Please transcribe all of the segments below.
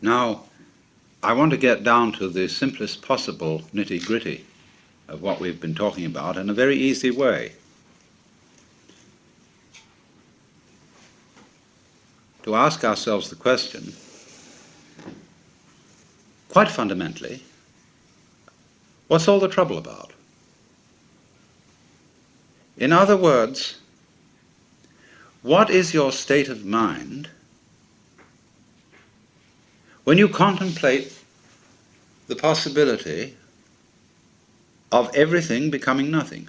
Now, I want to get down to the simplest possible nitty-gritty of what we've been talking about in a very easy way. To ask ourselves the question, quite fundamentally, what's all the trouble about? In other words, what is your state of mind when you contemplate the possibility of everything becoming nothing?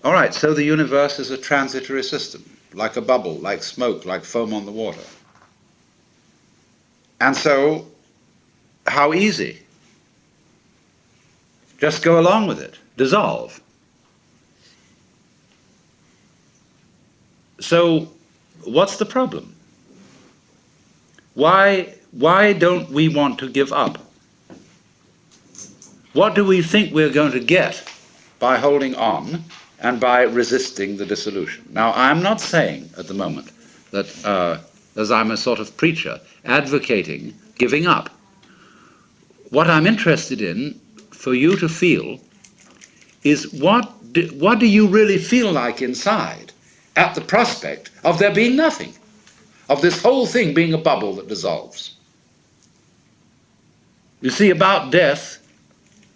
All right, so the universe is a transitory system, like a bubble, like smoke, like foam on the water. And so, how easy? Just go along with it, dissolve. So, what's the problem? Why don't we want to give up? What do we think we're going to get by holding on and by resisting the dissolution? Now, I'm not saying at the moment that, as I'm a sort of preacher, advocating giving up. What I'm interested in for you to feel is what do you really feel like inside at the prospect of there being nothing, of this whole thing being a bubble that dissolves? You see, about death,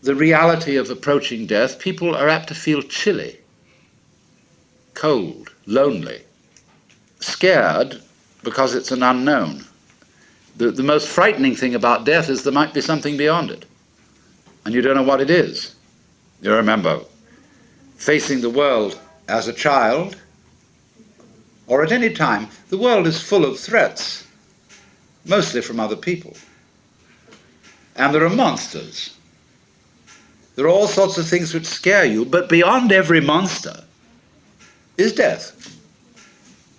the reality of approaching death, people are apt to feel chilly, cold, lonely, scared because it's an unknown. The most frightening thing about death is there might be something beyond it, and you don't know what it is. You remember facing the world as a child, or at any time, the world is full of threats, mostly from other people. And there are monsters. There are all sorts of things which scare you, but beyond every monster is death.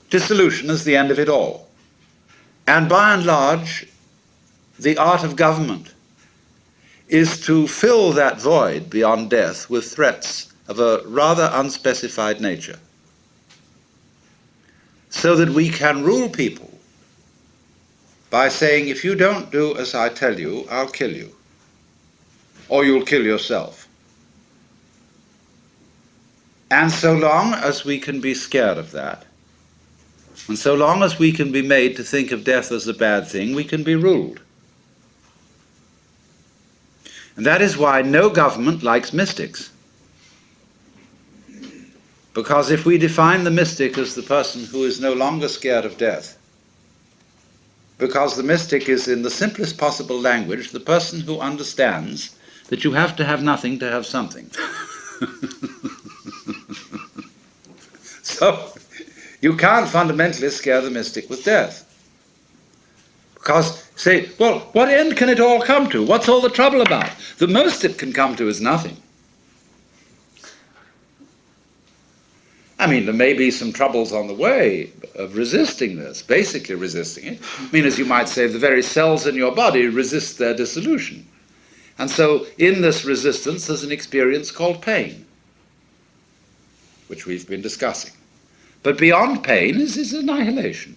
Dissolution is the end of it all. And by and large, the art of government is to fill that void beyond death with threats of a rather unspecified nature, so that we can rule people by saying, if you don't do as I tell you, I'll kill you, or you'll kill yourself. And so long as we can be scared of that, and so long as we can be made to think of death as a bad thing, we can be ruled. And that is why no government likes mystics. Because if we define the mystic as the person who is no longer scared of death, because the mystic is, in the simplest possible language, the person who understands that you have to have nothing to have something. So, you can't fundamentally scare the mystic with death. Because, say, well, what end can it all come to? What's all the trouble about? The most it can come to is nothing. I mean, there may be some troubles on the way of resisting this, basically resisting it. I mean, as you might say, the very cells in your body resist their dissolution. And so, in this resistance, there's an experience called pain, which we've been discussing. But beyond pain is annihilation.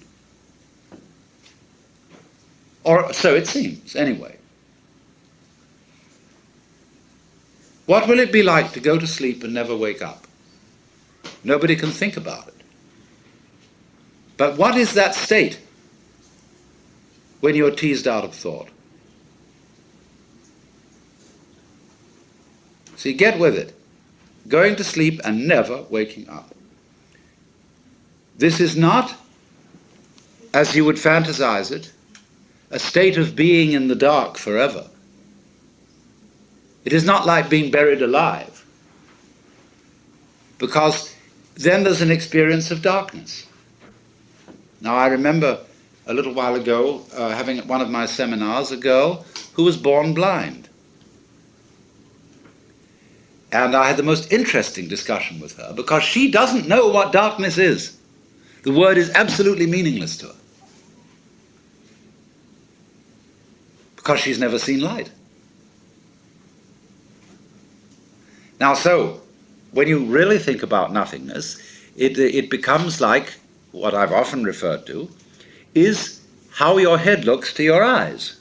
Or so it seems, anyway. What will it be like to go to sleep and never wake up? Nobody can think about it. But what is that state when you're teased out of thought? See, get with it. Going to sleep and never waking up. This is not, as you would fantasize it, a state of being in the dark forever. It is not like being buried alive, because then there's an experience of darkness. Now, I remember a little while ago having at one of my seminars a girl who was born blind. And I had the most interesting discussion with her, because she doesn't know what darkness is. The word is absolutely meaningless to her, because she's never seen light. Now, so, when you really think about nothingness, it becomes like what I've often referred to is how your head looks to your eyes.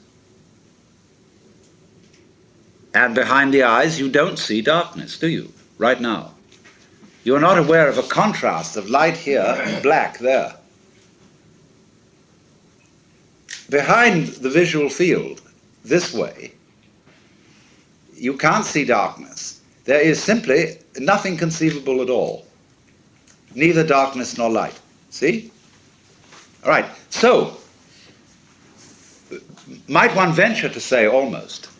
And behind the eyes you don't see darkness, do you, right now? You're not aware of a contrast of light here and black there. Behind the visual field, this way, you can't see darkness. There is simply nothing conceivable at all. Neither darkness nor light. See? All right, so, might one venture to say almost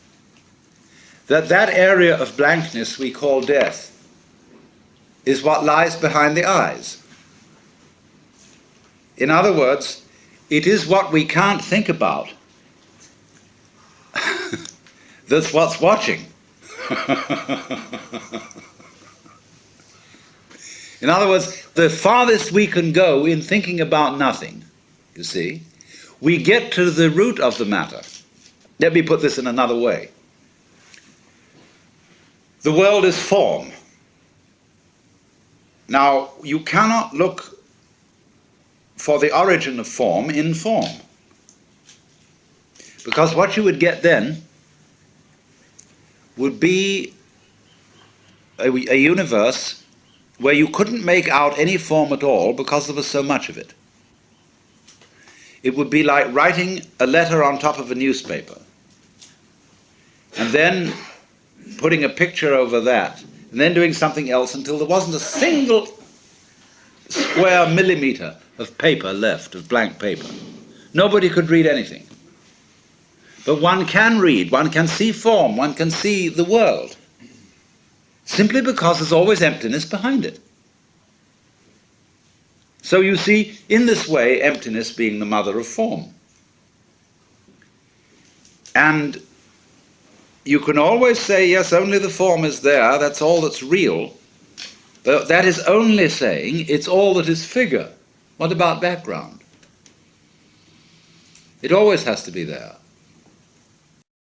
that that area of blankness we call death is what lies behind the eyes. In other words, it is what we can't think about that's what's watching. In other words, the farthest we can go in thinking about nothing, you see, we get to the root of the matter. Let me put this in another way. The world is form. Now, you cannot look for the origin of form in form, because what you would get then would be a universe where you couldn't make out any form at all because there was so much of it. It would be like writing a letter on top of a newspaper and then putting a picture over that and then doing something else until there wasn't a single square millimeter of paper left, of blank paper. Nobody could read anything. But one can read, one can see form, one can see the world, simply because there's always emptiness behind it. So you see, in this way, emptiness being the mother of form. And you can always say, yes, only the form is there, that's all that's real. But that is only saying it's all that is figure. What about background? It always has to be there.